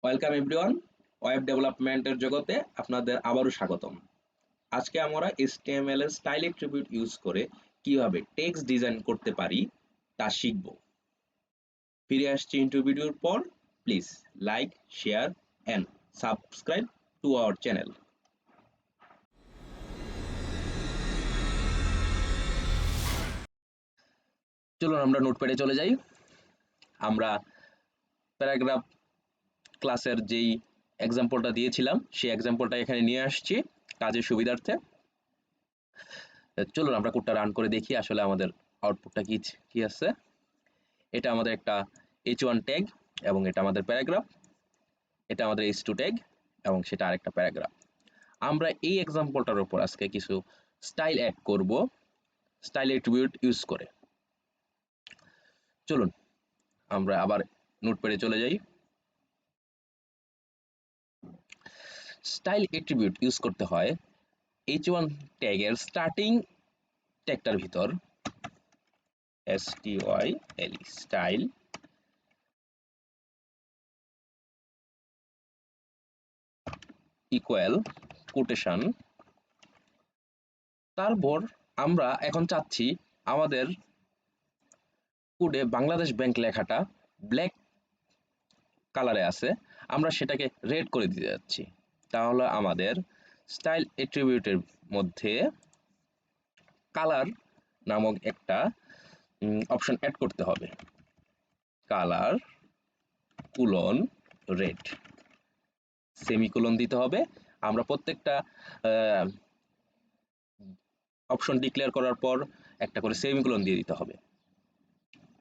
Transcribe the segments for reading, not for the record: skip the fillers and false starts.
Welcome everyone, web ডেভেলপমেন্টের জগতে আপনাদের আবারও স্বাগতম। আজকে আমরা HTML এর স্টাইল অ্যাট্রিবিউট ইউজ করে কিভাবে টেক্সট ডিজাইন করতে পারি তা শিখব। ফিরে আসছি ইন্ট্রো ভিডিওর পর। Please like, share and subscribe to our channel. চলুন আমরা নোটপ্যাডে চলে যাই। আমরা প্যারাগ্রাফ ক্লাসের যেই এক্সাম্পলটা দিয়েছিলাম সেই এক্সাম্পলটা এখানে নিয়ে আসছি কাজের সুবিধার্থে। চলুন আমরা কোডটা রান করে দেখি আসলে আমাদের আউটপুটটা কি আছে। এটা আমাদের একটা h1 ট্যাগ এবং এটা আমাদের প্যারাগ্রাফ, এটা আমাদের h2 ট্যাগ এবং সেটা আরেকটা প্যারাগ্রাফ। আমরা এই এক্সাম্পলটার উপর আজকে কিছু স্টাইল অ্যাড করব স্টাইল অ্যাট্রিবিউট ইউজ করে। চলুন আমরা আবার নোটপ্যাডে চলে যাই। স্টাইল অ্যাট্রিবিউট ইউজ করতে হয় h1 ট্যাগের স্টার্টিং ট্যাগটার ভিতর style স্টাইল ইকুয়াল কোটেশন। তারপর আমরা এখন চাচ্ছি আমাদের কোডে বাংলাদেশ ব্যাংক লেখাটা ব্ল্যাক কালারে আছে, আমরা সেটাকে রেড করে দিতে যাচ্ছি। তাহলে আমাদের স্টাইল অ্যাট্রিবিউটের মধ্যে কালার নামক একটা অপশন অ্যাড করতে হবে। কালার কুলন রেড, সেমিকোলন দিতে হবে। আমরা প্রত্যেকটা অপশন ডিক্লেয়ার করার পর একটা করে সেমিকোলন দিয়ে দিতে হবে।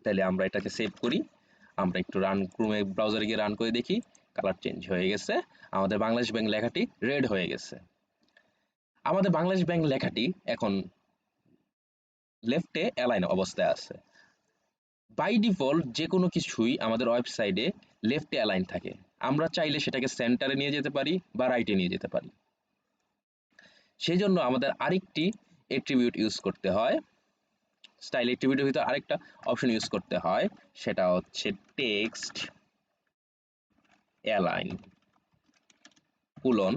তাহলে আমরা এটাকে সেভ করি। আমরা একটু রান ক্রোমে ব্রাউজারে গিয়ে রান করে দেখি, কালার চেঞ্জ হয়ে গেছে, আমাদের বাংলাদেশ ব্যাংক লেখাটি রেড হয়ে গেছে। আমাদের বাংলাদেশ ব্যাংক লেখাটি এখন লেফটে অ্যালাইন অবস্থায় আছে। বাই ডিফল্ট যে কোনো কিছুই আমাদের ওয়েবসাইটে লেফটে অ্যালাইন থাকে। আমরা চাইলে সেটাকে সেন্টারে নিয়ে যেতে পারি বা রাইটে নিয়ে যেতে পারি। সেই জন্য আমাদের আরেকটি অ্যাট্রিবিউট ইউজ করতে হয়। স্টাইল অ্যাট্রিবিউটের ভিতরে আরেকটা অপশন ইউজ করতে হয়, সেটা হচ্ছে টেক্সট অ্যালাইন কুলন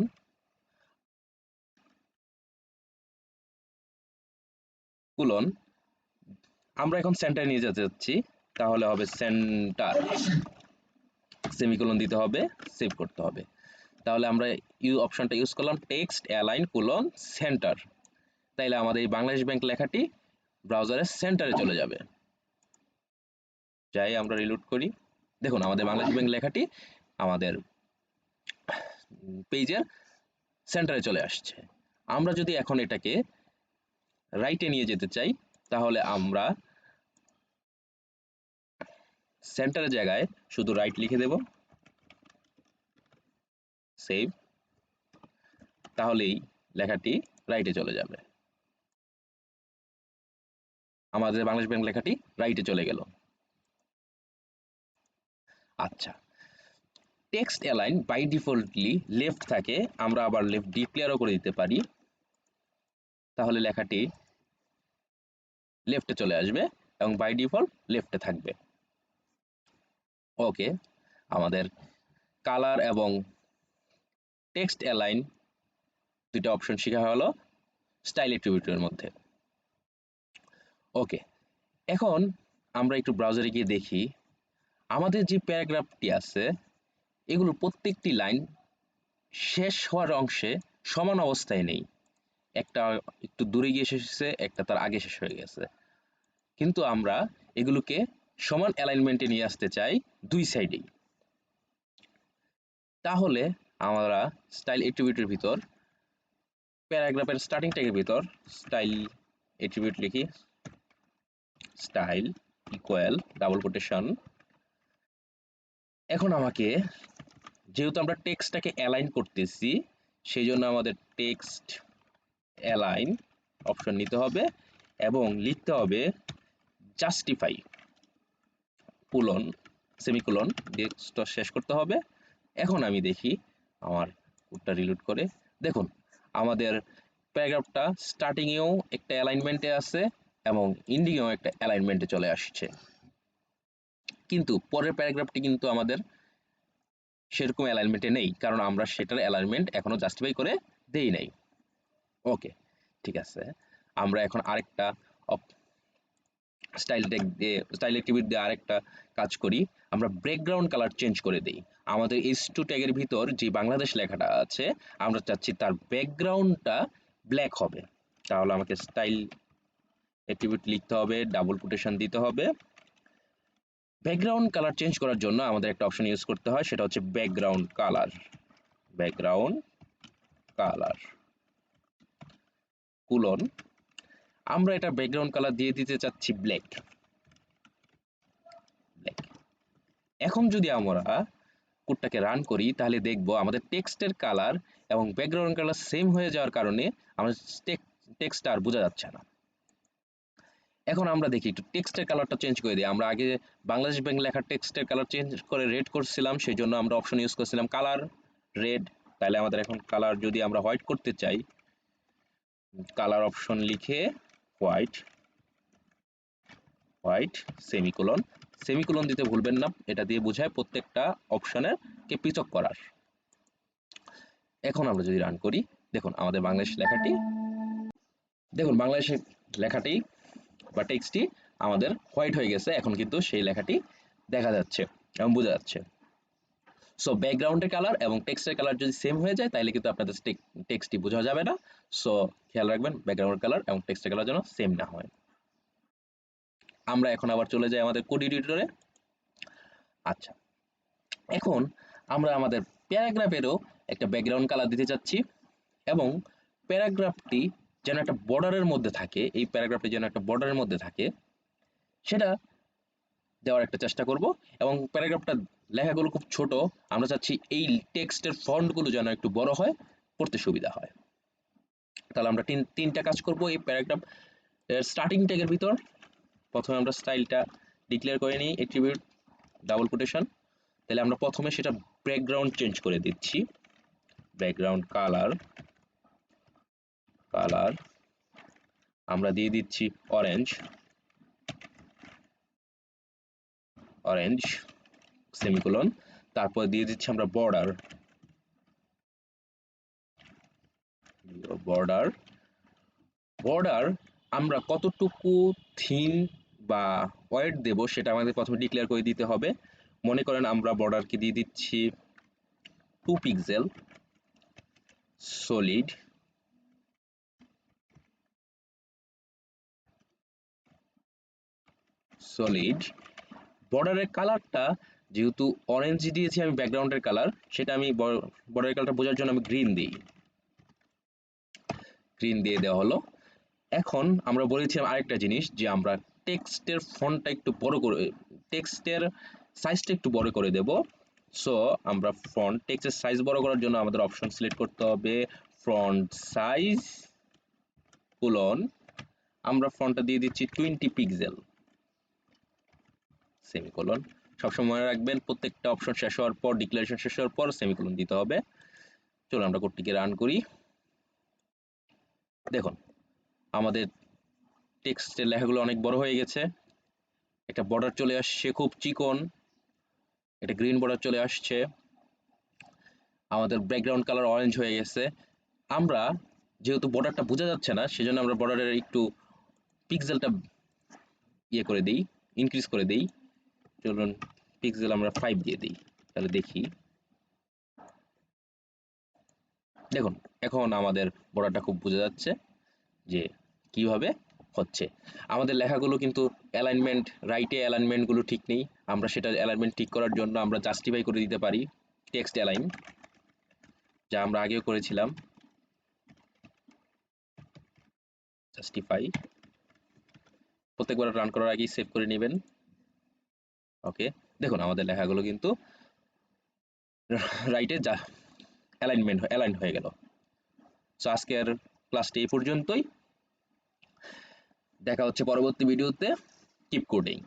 কুলন। আমরা এখন সেন্টারে নিয়ে যেতে যাচ্ছি, তাহলে হবে সেন্টার, সেমিকোলন দিতে হবে, সেভ করতে হবে। তাহলে আমরা অপশনটা ইউজ করলাম টেক্সট অ্যালাইন কুলন সেন্টার। তাইলে আমাদের এই বাংলাদেশ ব্যাংক লেখাটি ব্রাউজারের সেন্টারে চলে যাবে। যাই আমরা রিলোড করি, দেখুন আমাদের বাংলাদেশ ব্যাংক লেখাটি আমাদের পেজের সেন্টারে চলে আসছে। আমরা যদি এখন এটাকে রাইটে নিয়ে যেতে চাই, তাহলে আমরা সেন্টারের জায়গায় শুধু রাইট লিখে দেব, সেভ। তাহলেই লেখাটি রাইটে চলে যাবে। আমাদের বাংলাদেশ ব্যাংক লেখাটি রাইটে চলে গেল। আচ্ছা, text align by defaultly left থাকে, আমরা আবার লেফট ডিক্লেয়ারও করে দিতে পারি। তাহলে লেখাটি লেফটে চলে আসবে এবং বাই ডিফল্ট লেফটে থাকবে। ওকে, আমাদের কালার এবং টেক্সট অ্যালাইন দুটো অপশন শেখা হলো স্টাইল অ্যাট্রিবিউটের মধ্যে। ওকে, এখন আমরা একটু ব্রাউজারে গিয়ে দেখি আমাদের যে প্যারাগ্রাফটি আছে এগুলো প্রত্যেকটি লাইন শেষ হওয়ার অংশে সমান অবস্থায় নেই। একটা একটু দূরে গিয়ে শেষ হয়েছে, একটা তার আগে শেষ হয়ে গেছে। কিন্তু আমরা এগুলোকে সমান অ্যালাইনমেন্টে নিয়ে আসতে চাই দুই সাইডেই। তাহলে আমরা স্টাইল অ্যাট্রিবিউটের ভিতর প্যারাগ্রাফের স্টার্টিং ট্যাগের ভিতর স্টাইল অ্যাট্রিবিউট লিখি, স্টাইল ইকুয়াল ডাবল কোটেশন। এখন আমাকে, যেহেতু আমরা টেক্সটটাকে অ্যালাইন করতেছি, সেই জন্য আমাদের টেক্সট অ্যালাইন অপশন নিতে হবে এবং লিখতে হবে জাস্টিফাই কুলন সেমিকোলন দিয়ে শেষ করতে হবে। এখন আমি দেখি আমার কোডটা রিলোড করে, দেখুন আমাদের প্যারাগ্রাফটা স্টার্টিংয়েও একটা অ্যালাইনমেন্টে আছে এবং এন্ডিংয়েও একটা অ্যালাইনমেন্টে চলে আসছে। কিন্তু পরের প্যারাগ্রাফটি কিন্তু আমাদের সেরকম অ্যালাইনমেন্টে নেই, কারণ আমরা সেটার অ্যালাইনমেন্ট এখনো জাস্টিফাই করে দেই নাই। ওকে, ঠিক আছে। আমরা এখন আরেকটা স্টাইল ট্যাগ দিয়ে, স্টাইল অ্যাট্রিবিউট দিয়ে আরেকটা কাজ করি। আমরা ব্যাকগ্রাউন্ড কালার চেঞ্জ করে দিই। আমাদের H2 ট্যাগের ভিতর যে বাংলাদেশ লেখাটা আছে, আমরা চাচ্ছি তার ব্যাকগ্রাউন্ডটা ব্ল্যাক হবে। তাহলে আমাকে স্টাইল অ্যাট্রিবিউট লিখতে হবে, ডাবল কোটেশন দিতে হবে। ব্যাকগ্রাউন্ড কালার চেঞ্জ করার জন্য আমাদের একটা অপশন ইউজ করতে হয়, সেটা হচ্ছে background colour. Background colour colon, আমরা এটা ব্যাকগ্রাউন্ড কালার দিয়ে দিতে চাচ্ছি ব্ল্যাক। ব্ল্যাক। এখন যদি আমরা কোডটাকে রান করি, তাহলে দেখব আমাদের টেক্সটের কালার এবং ব্যাকগ্রাউন্ড কালার সেম হয়ে যাওয়ার কারণে আমাদের টেক্সটটা আর বোঝা যাচ্ছে না। এখন আমরা দেখি একটু টেক্সটের কালারটা চেঞ্জ করে দিই। আমরা আগে বাংলাদেশ ব্যাংক লেখার টেক্সটের কালার চেঞ্জ করে রেড করছিলাম, সেই জন্য আমরা অপশন ইউজ করছিলাম কালার রেড। তাহলে আমাদের এখন কালার যদি আমরা হোয়াইট করতে চাই, কালার অপশন লিখে হোয়াইট, হোয়াইট সেমিকোলন, সেমিকোলন দিতে ভুলবেন না, এটা দিয়ে বোঝায় প্রত্যেকটা অপশনের কে পৃথক করার। এখন আমরা যদি রান করি, দেখুন আমাদের বাংলাদেশ লেখাটি, দেখুন বাংলাদেশের লেখাটি বা টেক্সটটি আমাদের হোয়াইট হয়ে গেছে। এখন কিন্তু সেই লেখাটি দেখা যাচ্ছে এবং বোঝা যাচ্ছে। সো ব্যাকগ্রাউন্ডের কালার এবং টেক্সটের কালার যদি সেম হয়ে যায়, তাহলে কিন্তু আপনাদের টেক্সটটি বোঝা যাবে না। সো খেয়াল রাখবেন ব্যাকগ্রাউন্ডের কালার এবং টেক্সটের কালার যেন সেম না হয়। আমরা এখন আবার চলে যাই আমাদের কোড এডিটরে। আচ্ছা, এখন আমরা আমাদের প্যারাগ্রাফেরও একটা ব্যাকগ্রাউন্ড কালার দিতে চাচ্ছি এবং প্যারাগ্রাফটি যেন একটা বর্ডারের মধ্যে থাকে, এই প্যারাগ্রাফটি যেন একটা বর্ডারের মধ্যে থাকে সেটা দেওয়ার একটা চেষ্টা করব। এবং প্যারাগ্রাফটা লেখাগুলো খুব ছোট, আমরা চাচ্ছি এই টেক্সটের ফন্টগুলো যেন একটু বড় হয়, পড়তে সুবিধা হয়। তাহলে আমরা তিনটা কাজ করব এই প্যারাগ্রাফ স্টার্টিং ট্যাগের ভিতর। প্রথমে আমরা স্টাইলটা ডিক্লেয়ার করে নিই, অ্যাট্রিবিউট ডাবল কোটেশন। তাহলে আমরা প্রথমে সেটা ব্যাকগ্রাউন্ড চেঞ্জ করে দিচ্ছি, ব্যাকগ্রাউন্ড কালার, কালার আমরা দিয়ে দিচ্ছি অরেঞ্জ, অরেঞ্জ সেমিকোলন। তারপর দিয়ে দিচ্ছি আমরা বর্ডার, বর্ডার, বর্ডার আমরা কতটুকু থিন বা ওয়েট দেব সেটা আমাদের প্রথমে ডিক্লেয়ার করে দিতে হবে। মনে করেন আমরা বর্ডারকে দিয়ে দিচ্ছি 2 পিক্সেল, সলিড, সলিড। বর্ডারের কালারটা যেহেতু অরেঞ্জ দিয়েছি আমি ব্যাকগ্রাউন্ডের কালার, সেটা আমি বর্ডারের কালারটা বোঝার জন্য আমি গ্রিন দিই, গ্রিন দিয়ে দেওয়া হলো। এখন আমরা বলেছিলাম আরেকটা জিনিস, যে আমরা টেক্সটের ফন্টটা একটু বড় করে, টেক্সটের সাইজটা একটু বড় করে দেব। সো আমরা ফন্ট টেক্সটের সাইজ বড় করার জন্য আমাদের অপশন সিলেক্ট করতে হবে ফন্ট সাইজ কোলন, আমরা ফন্টটা দিয়ে দিচ্ছি 20 পিক্সেল সেমিকোলন। সবসময় মনে রাখবেন প্রত্যেকটা অপশন শেষ হওয়ার পর, ডিক্লারেশন শেষ হওয়ার পর সেমিকোলন দিতে হবে। চলো আমরা কোডটিকে রান করি। দেখুন আমাদের টেক্সটের লেখাগুলো অনেক বড় হয়ে গেছে, একটা বর্ডার চলে আসছে খুব চিকন, এটা গ্রিন বর্ডার চলে আসছে, আমাদের ব্যাকগ্রাউন্ড কালার অরেঞ্জ হয়ে গেছে। আমরা যেহেতু বর্ডারটা বোঝা যাচ্ছে না, সেজন্য আমরা বর্ডারের একটু পিক্সেলটা ইয়ে করে দিই, ইনক্রিজ করে দিই। চলুন পিক্সেল আমরা 5 দিয়ে দিই, তাহলে দেখি। দেখুন এখন আমাদের বর্ডারটা খুব বোঝা যাচ্ছে যে কিভাবে হচ্ছে। আমাদের লেখাগুলো কিন্তু অ্যালাইনমেন্ট, রাইটে অ্যালাইনমেন্টগুলো ঠিক নেই, আমরা সেটা অ্যালাইনমেন্ট ঠিক করার জন্য আমরা জাস্টিফাই করে দিতে পারি টেক্সট অ্যালাইন, যা আমরা আগেও করেছিলাম। জাস্টিফাই প্রত্যেকবার রান করার আগেই সেভ করে নেবেন। ওকে, দেখুন আমাদের লেখাগুলো কিন্তু রাইটে যা অ্যালাইন হয়ে গেল। সো আজকের ক্লাসটি এই পর্যন্তই, দেখা হচ্ছে পরবর্তী ভিডিওতে। Keep coding.